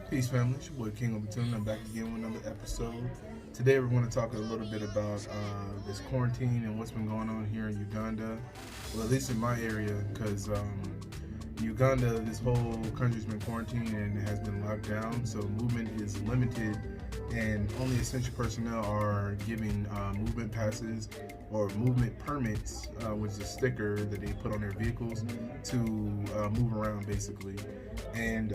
Peace, family. It's your boy King Overton. I'm back again with another episode. Today, we're going to talk a little bit about this quarantine and what's been going on here in Uganda. Well, at least in my area, because Uganda, this whole country's been quarantined and has been locked down, so movement is limited, and only essential personnel are giving movement passes or movement permits, which is a sticker that they put on their vehicles to move around, basically. And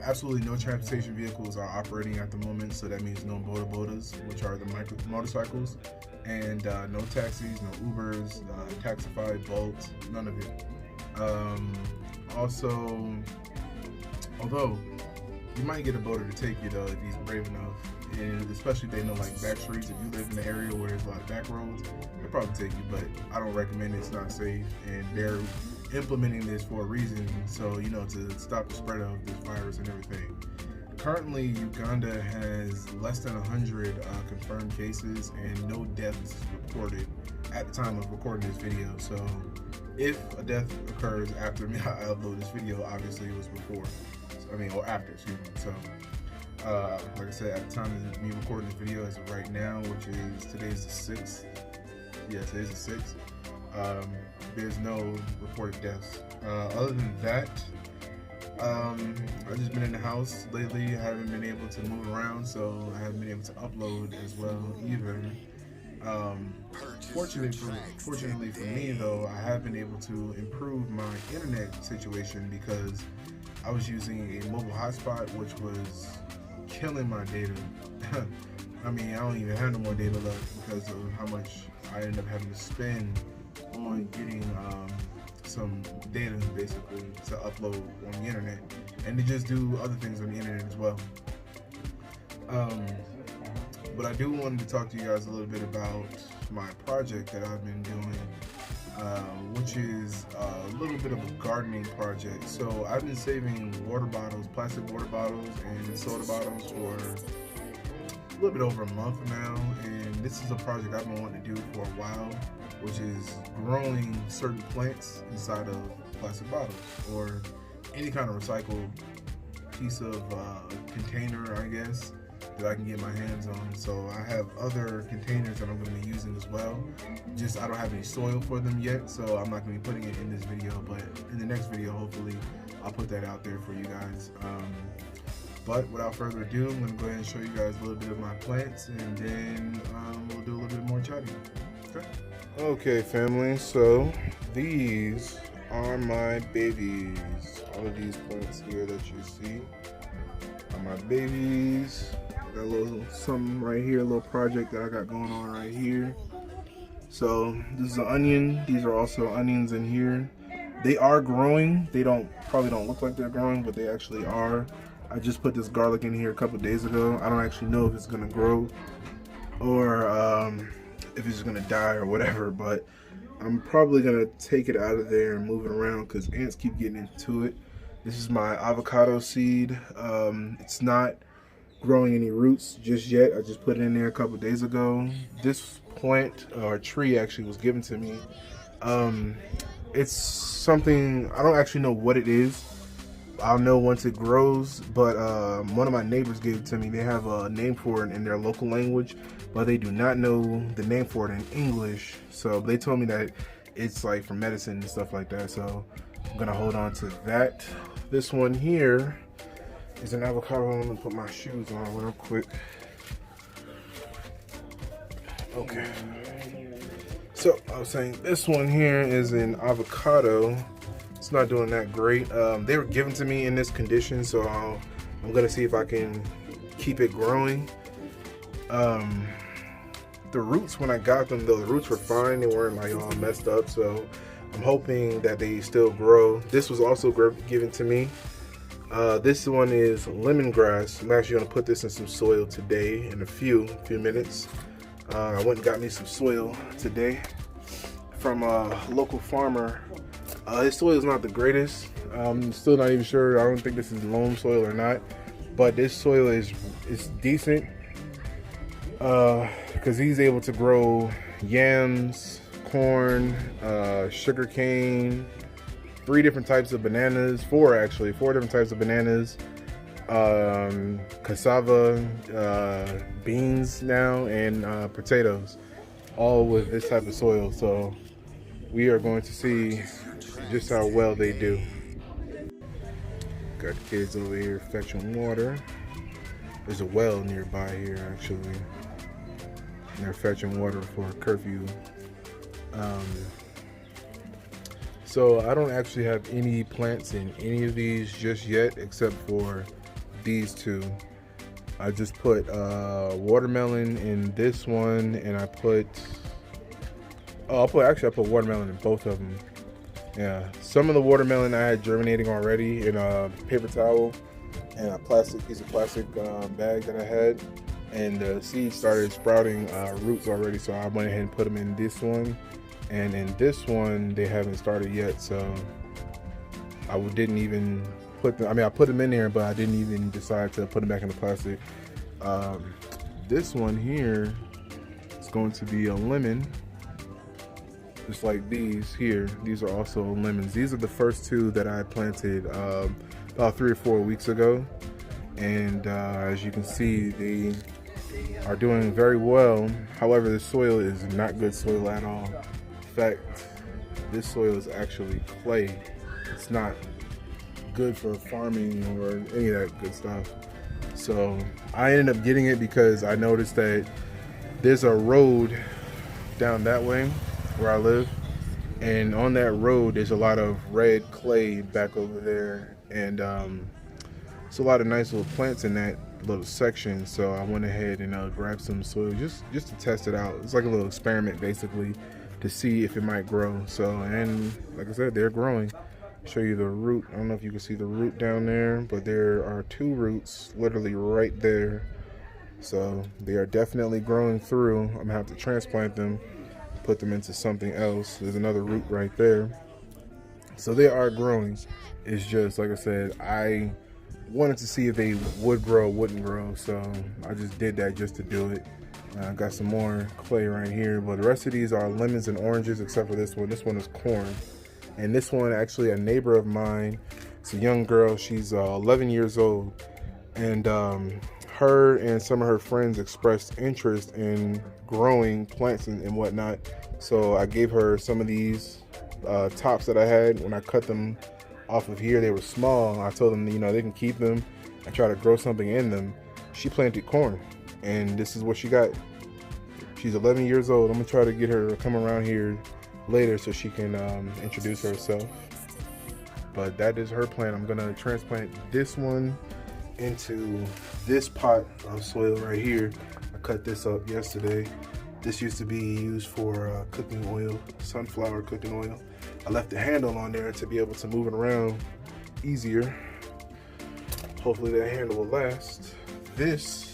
absolutely no transportation vehicles are operating at the moment, so that means no bodas, which are the motorcycles, and no taxis, no Ubers, Taxify, Bolt, none of it. Also, although you might get a boater to take you though if he's brave enough, and especially if they know like back streets. If you live in an area where there's a lot of back roads, they'll probably take you, but I don't recommend it. It's not safe, and they're implementing this for a reason, so to stop the spread of this virus and everything. Currently, Uganda has less than 100 confirmed cases and no deaths reported at the time of recording this video. So if a death occurs after me, I upload this video, obviously it was before. Or after, excuse me. So, like I said, at the time of me recording this video as of right now, which is today's the 6th. Yeah, today's the 6th. There's no reported deaths. Other than that, I've just been in the house lately. I haven't been able to move around, so I haven't been able to upload as well either. Fortunately for me though, I have been able to improve my internet situation because I was using a mobile hotspot, which was killing my data. I don't even have no more data left because of how much I ended up having to spend on getting some data basically to upload on the internet and to just do other things on the internet as well. But I do want to talk to you guys a little bit about my project that I've been doing, which is a little bit of a gardening project. So I've been saving water bottles, plastic water bottles and soda bottles for a little bit over a month now, and this is a project I've been wanting to do for a while, which is growing certain plants inside of plastic bottles or any kind of recycled piece of container, I guess, that I can get my hands on. So I have other containers that I'm going to be using as well. Just I don't have any soil for them yet, so I'm not going to be putting it in this video, but in the next video, hopefully, I'll put that out there for you guys. But without further ado, I'm going to go ahead and show you guys a little bit of my plants, and then we'll do a little bit more chatting. Okay, family, so these are my babies. All of these plants here that you see are my babies. Got a little something right here, a little project that I got going on right here. So this is an onion. These are also onions in here. They are growing. They probably don't look like they're growing, but they actually are. I just put this garlic in here a couple days ago. I don't actually know if it's gonna grow or if it's gonna die or whatever, but I'm probably gonna take it out of there and move it around because ants keep getting into it. This is my avocado seed. It's not growing any roots just yet. I just put it in there a couple days ago. This plant or tree actually was given to me. It's something, I don't actually know what it is. I'll know once it grows, but one of my neighbors gave it to me. They have a name for it in their local language, but they do not know the name for it in English. So they told me that it's like for medicine and stuff like that. So I'm gonna hold on to that. This one here is an avocado. I'm gonna put my shoes on real quick. Okay. So I was saying this one here is an avocado. It's not doing that great. They were given to me in this condition, so I'm gonna see if I can keep it growing. The roots, when I got them though, the roots were fine. They weren't like all messed up, so I'm hoping that they still grow. This was also given to me. This one is lemongrass. I'm actually gonna put this in some soil today in a few minutes. I went and got me some soil today from a local farmer. His soil is not the greatest. I'm still not even sure. I don't think this is loam soil or not, but this soil is decent because he's able to grow yams, corn, sugar cane, 4 different types of bananas, cassava, beans now, and potatoes, all with this type of soil. So we are going to see just how well they do. Got the kids over here fetching water. There's a well nearby here actually. And they're fetching water for curfew. So I don't actually have any plants in any of these just yet, except for these two. I just put watermelon in this one, and I put I put watermelon in both of them. Yeah, some of the watermelon I had germinating already in a paper towel and a piece of plastic bag that I had, and the seeds started sprouting roots already, so I went ahead and put them in this one. And in this one, they haven't started yet, so I didn't even put them. I mean, I put them in there, but I didn't even decide to put them back in the plastic. This one here is going to be a lemon, just like these here. These are also lemons. These are the first two that I planted about 3 or 4 weeks ago, and as you can see, they are doing very well. However, the soil is not good soil at all. In fact, this soil is actually clay. It's not good for farming or any of that good stuff. So I ended up getting it because I noticed that there's a road down that way where I live, and on that road there's a lot of red clay back over there, and it's a lot of nice little plants in that little section. So I went ahead and grabbed some soil just to test it out. It's like a little experiment basically, to see if it might grow. So, and like I said, they're growing. Show you the root. I don't know if you can see the root down there, but there are 2 roots literally right there. So they are definitely growing through. I'm gonna have to transplant them, put them into something else. There's another root right there. So they are growing. It's just, like I said, I wanted to see if they would grow, wouldn't grow. So I just did that just to do it. I got some more clay right here, but the rest of these are lemons and oranges, except for this one. This one is corn. And this one, actually, a neighbor of mine, it's a young girl. She's 11 years old. And her and some of her friends expressed interest in growing plants and whatnot. So I gave her some of these tops that I had. When I cut them off of here, they were small. I told them, they can keep them and try to grow something in them. She planted corn, and this is what she got. She's 11 years old. I'm gonna try to get her to come around here later so she can introduce herself. But that is her plan. I'm gonna transplant this one into this pot of soil right here. I cut this up yesterday. This used to be used for cooking oil, sunflower cooking oil. I left the handle on there to be able to move it around easier. Hopefully that handle will last. This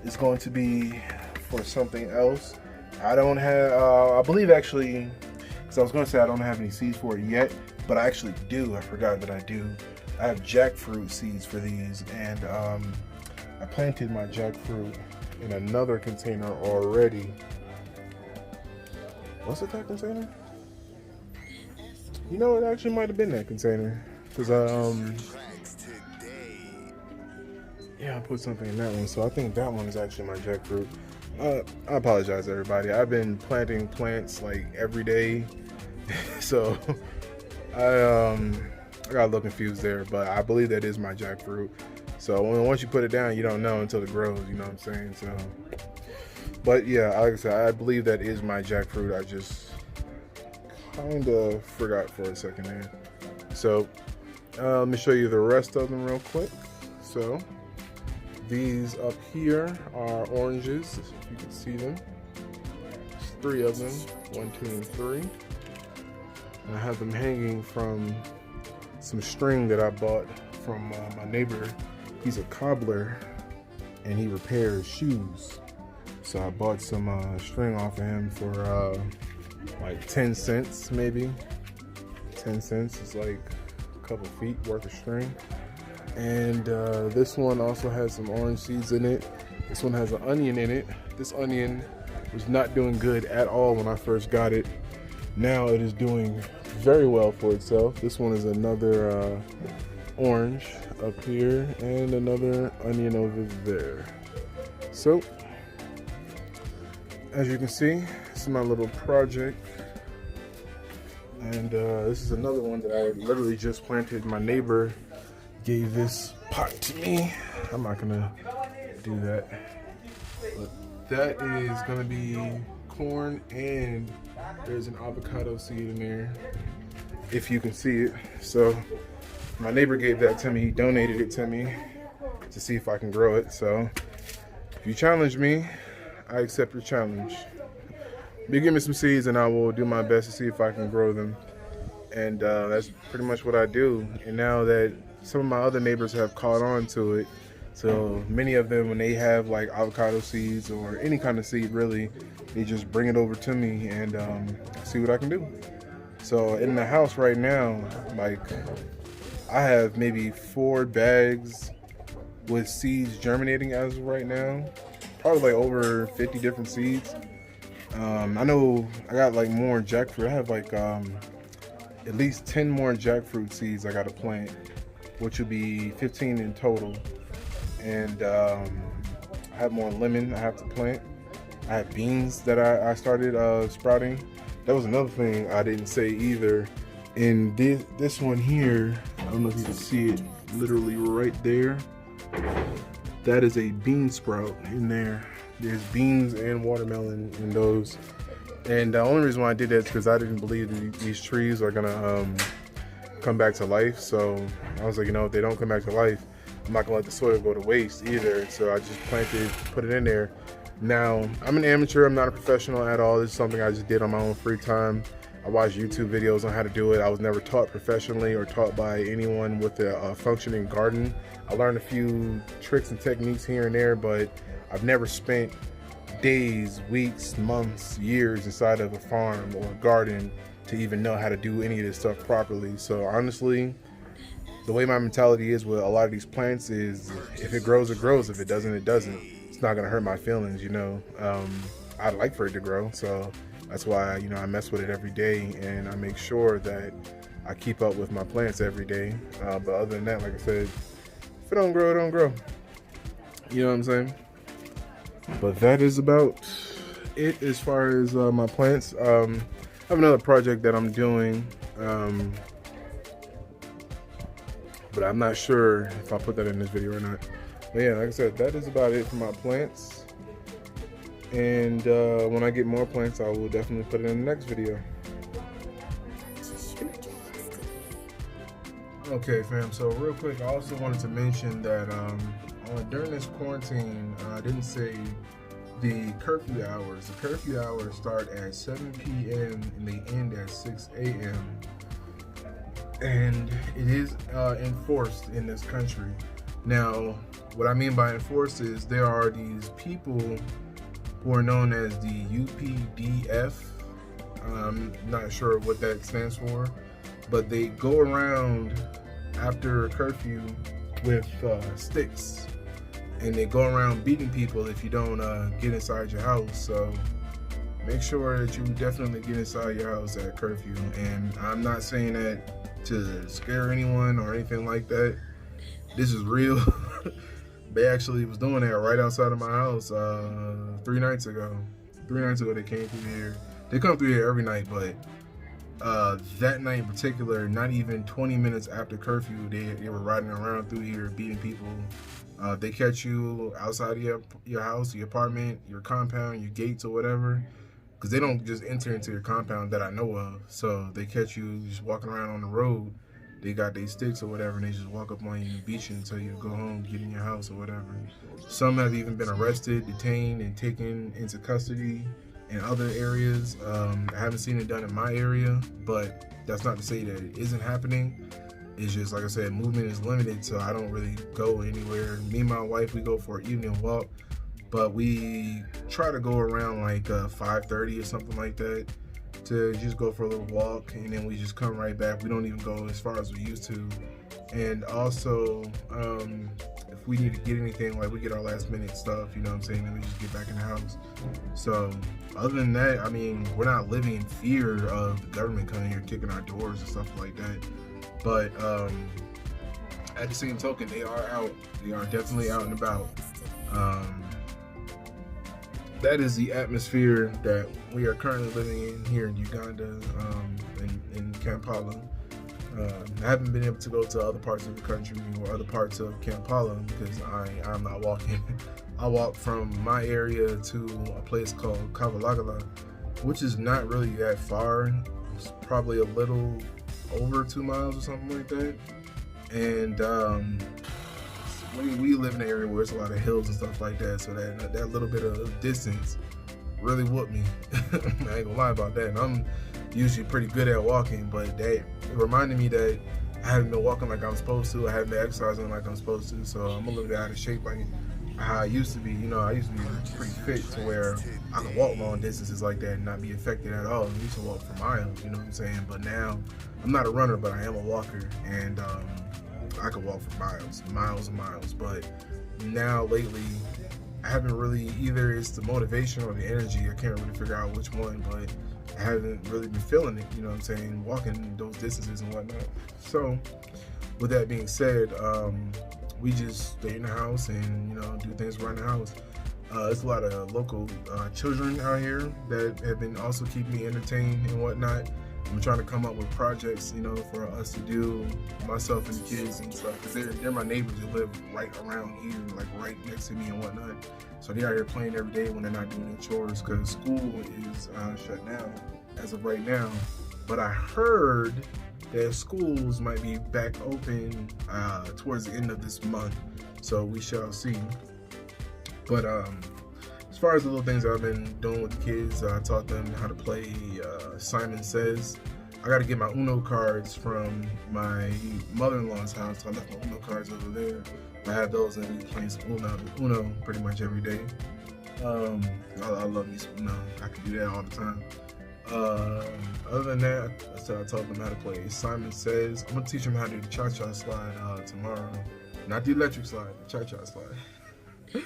is going to be for something else. I don't have, I believe actually, because I was going to say I don't have any seeds for it yet, but I actually do. I forgot that I do. I have jackfruit seeds for these, and I planted my jackfruit in another container already. Was it that container? It actually might have been that container, because yeah, I put something in that one, so I think that one is actually my jackfruit. I apologize, everybody. I've been planting plants like every day, so I got a little confused there, but I believe that is my jackfruit. So once you put it down, you don't know until it grows, you know what I'm saying? So, but yeah, like I said, I believe that is my jackfruit. I just kind of forgot for a second there. So let me show you the rest of them real quick. So these up here are oranges, if you can see them. There's 3 of them, 1, 2, and 3. And I have them hanging from some string that I bought from my neighbor. He's a cobbler and he repairs shoes. So I bought some string off of him for like 10 cents maybe. 10 cents is like a couple feet worth of string. And this one also has some orange seeds in it. This one has an onion in it. This onion was not doing good at all when I first got it. Now it is doing very well for itself. This one is another orange up here and another onion over there. So, as you can see, this is my little project. And this is another one that I literally just planted. My neighbor gave this pot to me. I'm not gonna do that. But that is gonna be corn, and there's an avocado seed in there, if you can see it. So my neighbor gave that to me. He donated it to me to see if I can grow it. So if you challenge me, I accept your challenge. You give me some seeds and I will do my best to see if I can grow them. And that's pretty much what I do. And now that some of my other neighbors have caught on to it, so many of them, when they have like avocado seeds or any kind of seed really, they just bring it over to me and see what I can do. So in the house right now, like I have maybe 4 bags with seeds germinating as of right now. Probably like over 50 different seeds. I know I got like more jackfruit. I have like at least 10 more jackfruit seeds I got to plant, which would be 15 in total. And I have more lemon I have to plant. I have beans that I started sprouting. That was another thing I didn't say either. In this one here, I don't know if you can see it, literally right there. That is a bean sprout in there. There's beans and watermelon in those. And the only reason why I did that is because I didn't believe that these trees are gonna come back to life. So I was like, you know, if they don't come back to life, I'm not gonna let the soil go to waste either. So I just planted, put it in there. Now, I'm an amateur, I'm not a professional at all. This is something I just did on my own free time. I watched YouTube videos on how to do it. I was never taught professionally or taught by anyone with a functioning garden. I learned a few tricks and techniques here and there, but I've never spent days, weeks, months, years inside of a farm or a garden to even know how to do any of this stuff properly. So honestly, the way my mentality is with a lot of these plants is if it grows, it grows. If it doesn't, it doesn't. It's not gonna hurt my feelings, you know. I'd like for it to grow, so that's why, you know, I mess with it every day and I make sure that I keep up with my plants every day. But other than that, like I said, if it don't grow, it don't grow. You know what I'm saying? But that is about it as far as my plants. I have another project that I'm doing, but I'm not sure if I'll put that in this video or not. But yeah, like I said, that is about it for my plants. And when I get more plants, I will definitely put it in the next video. Okay, fam, so real quick, I also wanted to mention that during this quarantine, I didn't say the curfew hours. The curfew hours start at 7 p.m. and they end at 6 a.m. And it is enforced in this country. Now, what I mean by enforced is there are these people who are known as the UPDF. I'm not sure what that stands for, but they go around after curfew with sticks, and they go around beating people if you don't get inside your house. So make sure that you definitely get inside your house at curfew. And I'm not saying that to scare anyone or anything like that. This is real. They actually was doing that right outside of my house 3 nights ago. 3 nights ago they came through here. They come through here every night, but that night in particular, not even 20 minutes after curfew, they were riding around through here beating people. They catch you outside of your house, your apartment, your compound, your gates or whatever, because they don't just enter into your compound that I know of. So they catch you just walking around on the road. They got their sticks or whatever, and they just walk up on you and beat you until you go home, get in your house or whatever. Some have even been arrested, detained, and taken into custody in other areas. I haven't seen it done in my area, but that's not to say that it isn't happening. It's just, like I said, movement is limited, so I don't really go anywhere. Me and my wife, we go for an evening walk, but we try to go around like 5:30 or something like that, to just go for a little walk, and then we just come right back. We don't even go as far as we used to. And also, if we need to get anything, like we get our last minute stuff, you know what I'm saying, and we just get back in the house. So other than that, I mean, we're not living in fear of the government coming here kicking our doors and stuff like that. But at the same token, they are out. They are definitely out and about. That is the atmosphere that we are currently living in here in Uganda, in Kampala. I haven't been able to go to other parts of the country or other parts of Kampala because I'm not walking. I walk from my area to a place called Kampala Uganda, which is not really that far. It's probably a little over 2 miles or something like that. And we live in an area where there's a lot of hills and stuff like that, so that little bit of distance really whooped me. I ain't gonna lie about that. And I'm usually pretty good at walking, but it reminded me that I haven't been walking like I'm supposed to. I haven't been exercising like I'm supposed to, so I'm a little bit out of shape like how I used to be. You know, I used to be pretty fit to where I could walk long distances like that and not be affected at all. I used to walk for miles, you know what I'm saying? But now, I'm not a runner, but I am a walker, and I could walk for miles and miles. But now, lately, I haven't really, either it's the motivation or the energy, I can't really figure out which one, but I haven't really been feeling it, you know what I'm saying, walking those distances and whatnot. So, with that being said, we just stay in the house and, you know, do things around the house. There's a lot of local children out here that have been also keeping me entertained and whatnot. I'm trying to come up with projects, you know, for us to do, myself and the kids and stuff, because they're my neighbors that live right around here, like right next to me and whatnot. So they're out here playing every day when they're not doing their chores, because school is shut down as of right now. But I heard that schools might be back open towards the end of this month, so we shall see. But as far as the little things that I've been doing with the kids, I taught them how to play Simon Says. I got to get my Uno cards from my mother-in-law's house. So I left my Uno cards over there. I have those and we playing some Uno pretty much every day. I love me some Uno. I can do that all the time. Other than that, I taught them how to play Simon Says. I'm going to teach them how to do the cha-cha slide tomorrow. Not the electric slide, the cha-cha slide.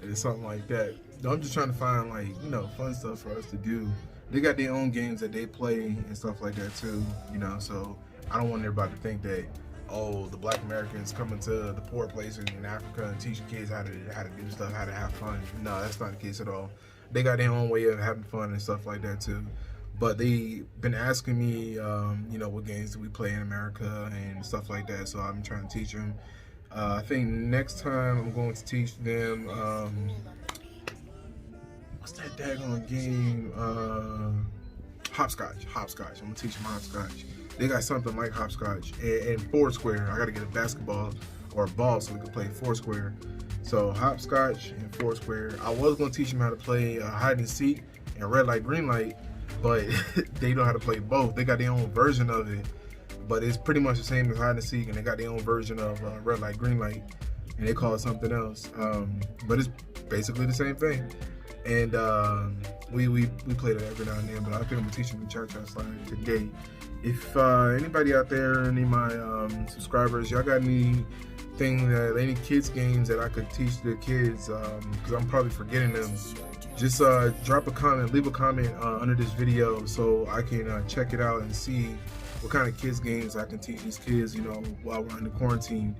It's something like that. I'm just trying to find, like, you know, fun stuff for us to do. They got their own games that they play and stuff like that too, you know, so I don't want everybody to think that, oh, the Black Americans coming to the poor places in Africa and teaching kids how to do stuff, how to have fun. No, that's not the case at all. They got their own way of having fun and stuff like that too. But they've been asking me, you know, what games do we play in America and stuff like that, so I'm trying to teach them. I think next time I'm going to teach them, what's that daggone game? Hopscotch. I'm gonna teach them hopscotch. They got something like hopscotch and Foursquare. I gotta get a basketball or a ball so we can play Foursquare. So hopscotch and Foursquare. I was gonna teach them how to play hide and seek and red light, green light, but they know how to play both. They got their own version of it, but it's pretty much the same as hide and seek, and they got their own version of red light, green light, and they call it something else. But it's basically the same thing. And we play that every now and then, but I think I'm gonna teach them the cha-cha slide today. If anybody out there, any of my subscribers, y'all got any kids games that I could teach the kids, because I'm probably forgetting them, just drop a comment, leave a comment under this video so I can check it out and see what kind of kids games I can teach these kids, you know, while we're in the quarantine.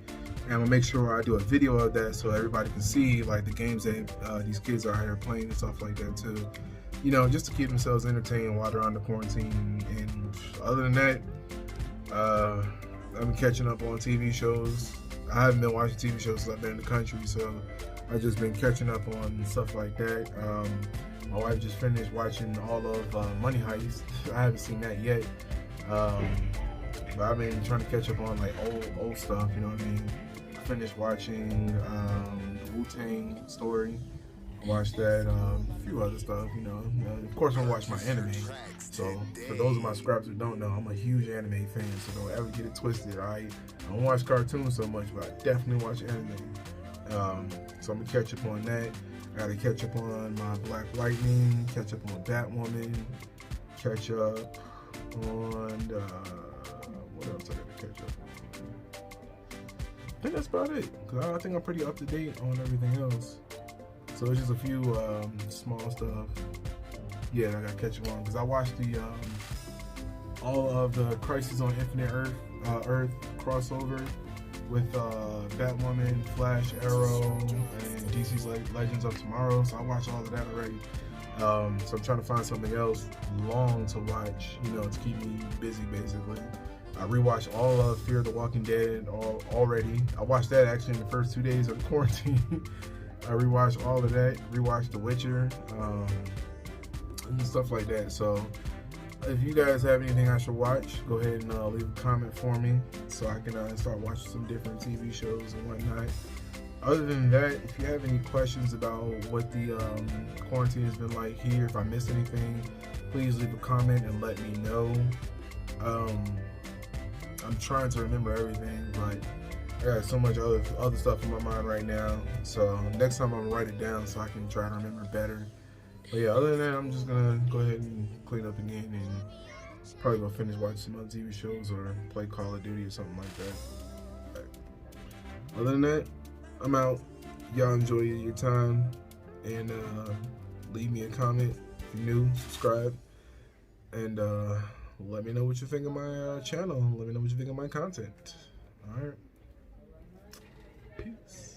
And I'm gonna make sure I do a video of that so everybody can see, like, the games that these kids are here playing and stuff like that too. You know, just to keep themselves entertained while they're under quarantine. And other than that, I've been catching up on TV shows. I haven't been watching TV shows since I've been in the country, so I've just been catching up on stuff like that. My wife just finished watching all of Money Heist. I haven't seen that yet. But I've been trying to catch up on, like, old stuff, you know what I mean? I finished watching the Wu-Tang story. I watched that, a few other stuff, you know. Of course, I watch my anime. So, for those of my subscribers who don't know, I'm a huge anime fan, so don't ever get it twisted, alright? I don't watch cartoons so much, but I definitely watch anime. So I'm gonna catch up on that. I gotta catch up on my Black Lightning, catch up on Batwoman, catch up on, what else I gotta catch up on? I think that's about it, because I think I'm pretty up to date on everything else. So it's just a few small stuff, yeah, that I gotta catch up on, because I watched the all of the Crisis on Infinite Earth crossover. with Batwoman, Flash, Arrow, and DC's Legends of Tomorrow. So I watched all of that already. So I'm trying to find something else long to watch, you know, to keep me busy basically. I rewatched all of Fear the Walking Dead already. I watched that actually in the first 2 days of quarantine. I rewatched all of that, rewatched The Witcher, and stuff like that. So if you guys have anything I should watch, go ahead and leave a comment for me so I can start watching some different TV shows and whatnot. Other than that, if you have any questions about what the quarantine has been like here, if I missed anything, please leave a comment and let me know. I'm trying to remember everything, but I got so much other stuff in my mind right now. So next time I'm gonna write it down so I can try to remember better. But yeah, other than that, I'm just gonna go ahead and clean up again and probably go finish watching some other TV shows or play Call of Duty or something like that. Other than that, I'm out. Y'all enjoy your time and leave me a comment if you're new, subscribe, and let me know what you think of my channel. Let me know what you think of my content. All right. Peace.